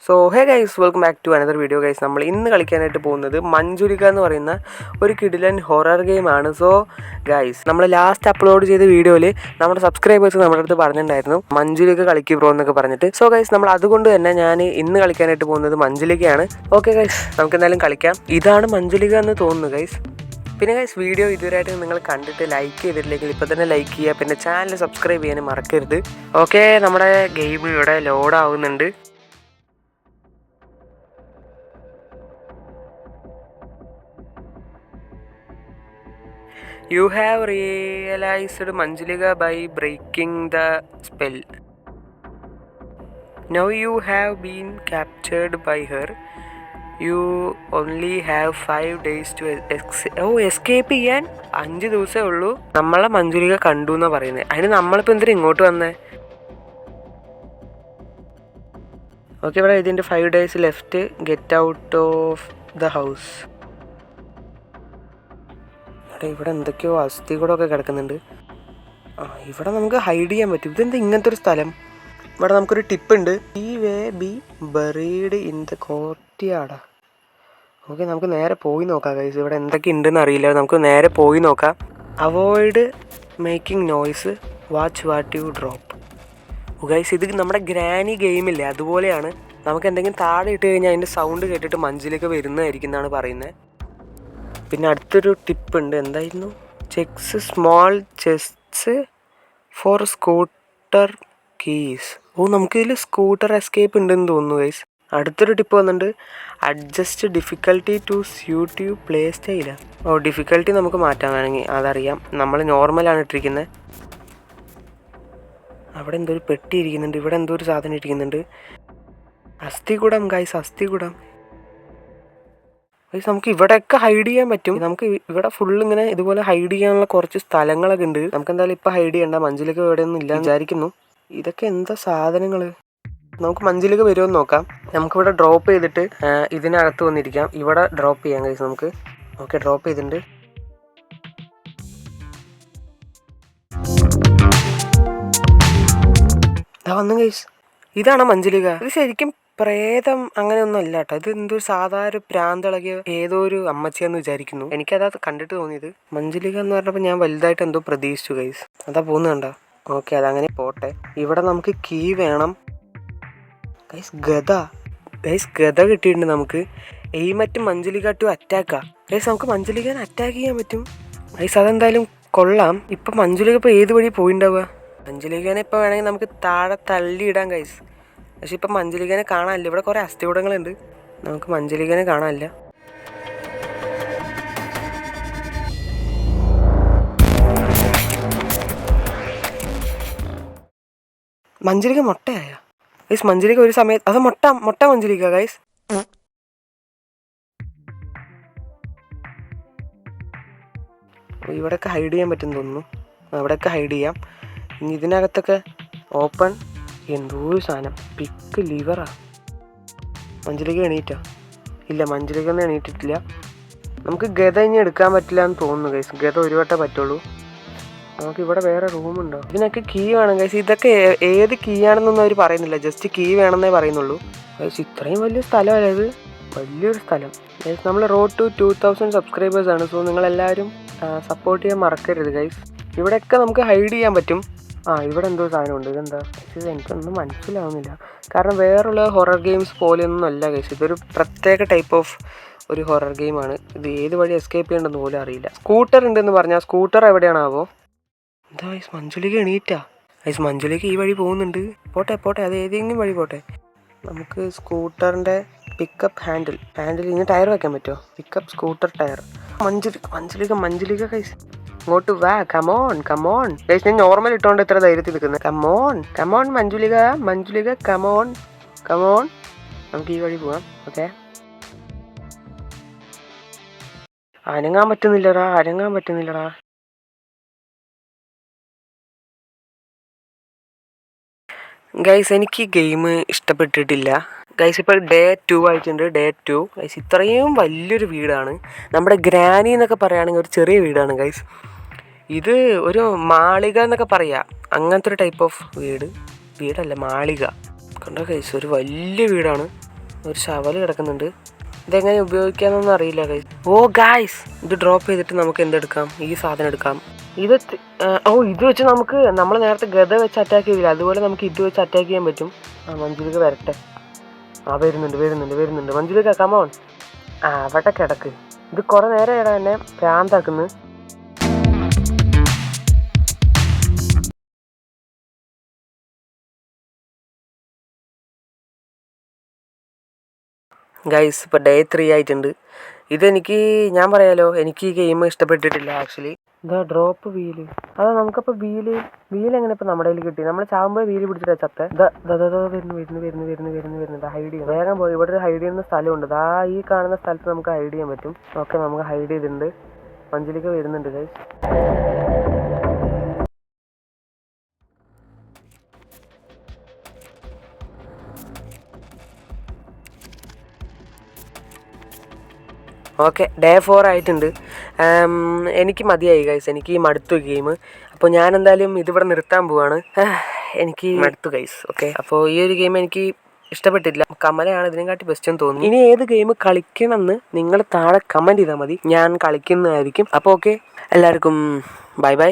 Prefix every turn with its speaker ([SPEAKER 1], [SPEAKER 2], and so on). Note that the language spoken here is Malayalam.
[SPEAKER 1] So hey guys, welcome back to another video guys. നമ്മൾ ഇന്ന് കളിക്കാനായിട്ട് പോകുന്നത് മഞ്ജുലിക എന്ന് പറയുന്ന ഒരു കിടിലൻ ഹൊറർ ഗെയിമാണ്. സോ ഗൈസ്, നമ്മൾ ലാസ്റ്റ് അപ്ലോഡ് ചെയ്ത വീഡിയോയിൽ നമ്മുടെ സബ്സ്ക്രൈബേഴ്സ് നമ്മുടെ അടുത്ത് പറഞ്ഞിട്ടുണ്ടായിരുന്നു മഞ്ജുലിക കളിക്ക് ബ്രോ എന്നൊക്കെ പറഞ്ഞിട്ട്. സോ ഗൈസ്, നമ്മൾ അതുകൊണ്ട് തന്നെ ഞാൻ ഇന്ന് കളിക്കാനായിട്ട് പോകുന്നത് മഞ്ജുലികയാണ്. ഓക്കെ ഗൈസ്, നമുക്ക് എന്തായാലും കളിക്കാം. ഇതാണ് മഞ്ജുലിക എന്ന് തോന്നുന്നു ഗൈസ്. പിന്നെ ഗൈസ്, വീഡിയോ ഇതുവരെയായിട്ട് നിങ്ങൾ കണ്ടിട്ട് ലൈക്ക് ചെയ്തിട്ടില്ലെങ്കിൽ ഇപ്പോൾ തന്നെ ലൈക്ക് ചെയ്യുക. പിന്നെ ചാനൽ സബ്സ്ക്രൈബ് ചെയ്യാനും മറക്കരുത്. ഓക്കെ, നമ്മുടെ ഗെയിം ഇവിടെ ലോഡ് ആവുന്നുണ്ട്. You have realized Manjulika by breaking the spell. Now you have been captured by her. You only have 5 days to escape ചെയ്യാൻ 5 ദിവസമേ ഉള്ളൂ. നമ്മളെ മഞ്ജുലിക കണ്ടു എന്നാണ് പറയുന്നത്. അതിന് നമ്മളിപ്പോൾ എന്തിനാ ഇങ്ങോട്ട് വന്നേ? ഓക്കെ, ഇവിടെ ഇതിൻ്റെ 5 days left. Get out of the house. ഇവിടെ എന്തൊക്കെയോ അസ്ഥി കൂടെ ഒക്കെ കിടക്കുന്നുണ്ട്. ഇവിടെ നമുക്ക് ഹൈഡ് ചെയ്യാൻ പറ്റും. ഇതെന്താ ഇങ്ങനത്തെ ഒരു സ്ഥലം? ഇവിടെ നമുക്കൊരു ടിപ്പുണ്ട്. ഈ വേ B buried in the courtyard. Okay, നമുക്ക് നേരെ പോയി നോക്കാം ഗൈസ്. ഇവിടെ എന്തൊക്കെ ഉണ്ടെന്ന് അറിയില്ല, നമുക്ക് നേരെ പോയി നോക്കാം. Avoid making noise, watch what you drop. Guys, ഇത് നമ്മുടെ ഗ്രാനി ഗെയിമില്ലേ, അതുപോലെയാണ്. നമുക്ക് എന്തെങ്കിലും താഴെ ഇട്ട് കഴിഞ്ഞാൽ അതിൻ്റെ സൗണ്ട് കേട്ടിട്ട് മഞ്ജുലിക വരുന്നതായിരിക്കും എന്നാണ് പറയുന്നത്. പിന്നെ അടുത്തൊരു ടിപ്പുണ്ട്. എന്തായിരുന്നു? Checks small chests for scooter keys. നമുക്കിതിൽ സ്കൂട്ടർ എസ്കേപ്പ് ഉണ്ടെന്ന് തോന്നുന്നു ഗൈസ്. അടുത്തൊരു ടിപ്പ് വന്നിട്ടുണ്ട്. Adjust difficulty to suit you play style. Difficulty നമുക്ക് മാറ്റാൻ വേണമെങ്കിൽ അതറിയാം. നമ്മൾ നോർമലാണ് ഇട്ടിരിക്കുന്നത്. അവിടെ എന്തോ ഒരു പെട്ടി ഇരിക്കുന്നുണ്ട്. ഇവിടെ എന്തോ ഒരു സാധനം ഇരിക്കുന്നുണ്ട്. അസ്ഥികുടം ഗൈസ്, അസ്ഥികുടം. നമുക്ക് ഇവിടെയൊക്കെ ഹൈഡ് ചെയ്യാൻ പറ്റും. നമുക്ക് ഇവിടെ ഫുള്ള് ഇങ്ങനെ ഇതുപോലെ ഹൈഡ് ചെയ്യാനുള്ള കുറച്ച് സ്ഥലങ്ങളൊക്കെ ഉണ്ട്. നമുക്ക് എന്തായാലും ഇപ്പം ഹൈഡ് ചെയ്യണ്ട. മഞ്ജുലിക എവിടെയൊന്നും ഇല്ല വിചാരിക്കുന്നു. ഇതൊക്കെ എന്താ സാധനങ്ങൾ? നമുക്ക് മഞ്ജുലിക വരുമെന്ന് നോക്കാം. നമുക്കിവിടെ ഡ്രോപ്പ് ചെയ്തിട്ട് ഇതിനകത്ത് വന്നിരിക്കാം. ഇവിടെ ഡ്രോപ്പ് ചെയ്യാം ഗൈസ് നമുക്ക്. ഓക്കെ, ഡ്രോപ്പ് ചെയ്തിട്ടുണ്ട്. വന്നു ഗൈസ്. ഇതാണ് മഞ്ജുലിക. ഇത് ശരിക്കും പ്രേതം അങ്ങനെയൊന്നും അല്ല കേട്ടോ. ഇത് എന്തോ സാധാരണ പ്രാന്തളകിയ ഏതോ ഒരു അമ്മച്ചിയാന്ന് വിചാരിക്കുന്നു. എനിക്കതാ കണ്ടിട്ട് തോന്നിയത്. മഞ്ജുലിക എന്ന് പറഞ്ഞപ്പോൾ ഞാൻ വലുതായിട്ട് എന്തോ പ്രതീക്ഷിച്ചു ഗൈസ്. അതാ പോകുന്നത് കണ്ടോ? ഓക്കെ, അതങ്ങനെ പോട്ടെ. ഇവിടെ നമുക്ക് കീ വേണം ഗൈസ്. ഗദ കിട്ടിയിട്ടുണ്ട് നമുക്ക്. എയിമറ്റ് മഞ്ജുലിക ടു അറ്റാക്കാ ഗൈസ്. നമുക്ക് മഞ്ജുലികനെ അറ്റാക്ക് ചെയ്യാൻ പറ്റും ഗൈസ്. അതെന്തായാലും കൊള്ളാം. ഇപ്പം മഞ്ജുലിക ഇപ്പോൾ ഏത് വഴി പോയിണ്ടാവുക? മഞ്ജുലികനെ ഇപ്പോൾ വേണമെങ്കിൽ നമുക്ക് താഴെ തള്ളിയിടാം ഗൈസ്. പക്ഷെ ഇപ്പം മഞ്ജുലികനെ കാണാനില്ല. ഇവിടെ കുറേ അസ്ഥികൂടങ്ങളുണ്ട്. നമുക്ക് മഞ്ജുലികനെ കാണാനില്ല. മഞ്ജുലിക മുട്ടയായ ഗൈസ്. മഞ്ജുലിക ഒരു സമയത്ത് അത് മുട്ട മഞ്ജുലിക ഗൈസ്. ഇവിടെയൊക്കെ ഹൈഡ് ചെയ്യാൻ പറ്റും തോന്നുന്നു. അവിടെയൊക്കെ ഹൈഡ് ചെയ്യാം. ഇനി ഇതിനകത്തൊക്കെ ഓപ്പൺ. എന്തോ ഒരു സാധനം. പിക്ക് ലിവറാ. മഞ്ജുലിക എണീറ്റോ? ഇല്ല, മഞ്ജുലിക ഒന്നും എണീറ്റിട്ടില്ല. നമുക്ക് ഗത ഇനി എടുക്കാൻ പറ്റില്ല എന്ന് തോന്നുന്നു ഗൈസ്. ഗത ഒരു വട്ടേ പറ്റുള്ളൂ. നമുക്ക് ഇവിടെ വേറെ റൂമുണ്ടോ? ഇതിനൊക്കെ കീ വേണം ഗൈസ്. ഇതൊക്കെ ഏത് കീ ആണെന്നൊന്നും അവർ പറയുന്നില്ല. ജസ്റ്റ് കീ വേണമെന്നേ പറയുന്നുള്ളൂ ഗൈസ്. ഇത്രയും വലിയ സ്ഥലമല്ല ഇത്, വലിയൊരു സ്ഥലം ഗൈസ്. നമ്മൾ റോഡ് ടു 2000 സബ്സ്ക്രൈബേഴ്സാണ്. സോ നിങ്ങളെല്ലാവരും സപ്പോർട്ട് ചെയ്യാൻ മറക്കരുത് ഗൈസ്. ഇവിടെയൊക്കെ നമുക്ക് ഹൈഡ് ചെയ്യാൻ പറ്റും. ഇവിടെ എന്തോ സാധനമുണ്ട്. ഇതെന്താ? ഇത് എനിക്കൊന്നും മനസ്സിലാവുന്നില്ല. കാരണം വേറുള്ള ഹൊറർ ഗെയിംസ് പോലെയൊന്നും അല്ല ഗൈസ്. ഇതൊരു പ്രത്യേക ടൈപ്പ് ഓഫ് ഒരു ഹൊറർ ഗെയിമാണ്. ഇത് ഏത് വഴി എസ്കേപ്പ് ചെയ്യേണ്ടെന്ന് പോലും അറിയില്ല. സ്കൂട്ടർ ഉണ്ടെന്ന് പറഞ്ഞാൽ സ്കൂട്ടർ എവിടെയാണാവോ? എന്താ ഗൈസ്, മഞ്ജുലിക എണീറ്റാ ഗൈസ്. മഞ്ജുലിക ഈ വഴി പോകുന്നുണ്ട്. പോട്ടെ, അത് ഏതെങ്കിലും വഴി പോട്ടെ. നമുക്ക് സ്കൂട്ടറിൻ്റെ പിക്കപ്പ് ഹാൻഡിൽ ഇങ്ങനെ ടയർ വെക്കാൻ പറ്റുമോ? Pickup scooter tyre. Manjulika guys, ഇങ്ങോട്ട് വാ. Come on guys. ഞാൻ നോർമൽ ഇട്ടോണ്ട് ഇത്ര ധൈര്യത്തിൽ നിൽക്കുന്നത്. Come on Manjulika come on. നമുക്ക് ഈ വഴി പോവാം. ഓക്കെ, അനങ്ങാൻ പറ്റുന്നില്ലടാ. ഗൈസ്, എനിക്ക് ഈ ഗെയിം ഇഷ്ടപ്പെട്ടിട്ടില്ല ഗൈസ്. ഇപ്പോൾ ഡേ 2 ആയിട്ടുണ്ട്. Day 2 guys. ഇത്രയും വലിയൊരു വീടാണ്. നമ്മുടെ ഗ്രാനി എന്നൊക്കെ പറയുകയാണെങ്കിൽ ഒരു ചെറിയ വീടാണ് ഗൈസ്. ഇത് ഒരു മാളിക എന്നൊക്കെ പറയാം. അങ്ങനത്തെ ഒരു ടൈപ്പ് ഓഫ് വീടല്ല, മാളിക. കണ്ടോ ഗൈസ്, ഒരു വലിയ വീടാണ്. ഒരു ശവല് കിടക്കുന്നുണ്ട്. ഇതെങ്ങനെ ഉപയോഗിക്കാമെന്നൊന്നും അറിയില്ല ഗൈസ്. ഓ ഗൈസ്, ഇത് ഡ്രോപ്പ് ചെയ്തിട്ട് നമുക്ക് എന്തെടുക്കാം? ഈ സാധനം എടുക്കാം. ഇത് ഇത് വെച്ച് നമുക്ക് നമ്മൾ നേരത്തെ ഗത വെച്ച് അറ്റാക്ക് ചെയ്തില്ല, അതുപോലെ നമുക്ക് ഇത് വെച്ച് അറ്റാക്ക് ചെയ്യാൻ പറ്റും. മഞ്ജുലിക വരട്ടെ. വരുന്നുണ്ട് മഞ്ജുലിക, കമോൺ. അവിടെ കിടക്ക്. ഇത് കുറെ നേരം ഇടാൻ എന്നെ ഭ്രാന്താക്കുന്നു. ഗൈസ്, ഇപ്പോൾ Day 3 ആയിട്ടുണ്ട്. ഇതെനിക്ക് ഞാൻ പറയാലോ, എനിക്ക് ഈ ഗെയിം ഇഷ്ടപ്പെട്ടിട്ടില്ല ആക്ച്വലി. ഇതാ ഡ്രോപ്പ് വീല്. അതാ നമുക്കപ്പോൾ വീല് എങ്ങനെ ഇപ്പോൾ നമ്മുടെ കയ്യിൽ കിട്ടി? നമ്മൾ ചാവുമ്പോൾ വീല് പിടിച്ചിട്ടാ ചത്ത. വരുന്നു. ഹൈഡ് ചെയ്യണം, വേഗം പോയി. ഇവിടെ ഒരു ഹൈഡ് ചെയ്യുന്ന സ്ഥലമുണ്ട്. ഈ കാണുന്ന സ്ഥലത്ത് നമുക്ക് ഹൈഡ് ചെയ്യാൻ പറ്റും. ഓക്കെ, നമുക്ക് ഹൈഡ് ചെയ്തിട്ടുണ്ട്. മഞ്ജുലിക വരുന്നുണ്ട് ഗൈസ്. ഓക്കെ, Day 4 ആയിട്ടുണ്ട്. എനിക്ക് മതിയായി ഗൈസ്, എനിക്ക് മടുത്തു ഗെയിം. അപ്പോൾ ഞാൻ എന്തായാലും ഇതിവിടെ നിർത്താൻ പോവാണ്. എനിക്ക് മടുത്തു ഗൈസ്. ഓക്കെ, അപ്പോൾ ഈ ഒരു ഗെയിം എനിക്ക് ഇഷ്ടപ്പെട്ടില്ല. കമലയാണ് ഇതിനെക്കാട്ടി ബെസ്റ്റ് എന്ന് തോന്നുന്നു. ഇനി ഏത് ഗെയിം കളിക്കണമെന്ന് നിങ്ങൾ താഴെ കമൻറ്റ് ചെയ്താൽ മതി, ഞാൻ കളിക്കുന്നതായിരിക്കും. അപ്പോൾ ഓക്കെ, എല്ലാവർക്കും ബൈ ബൈ.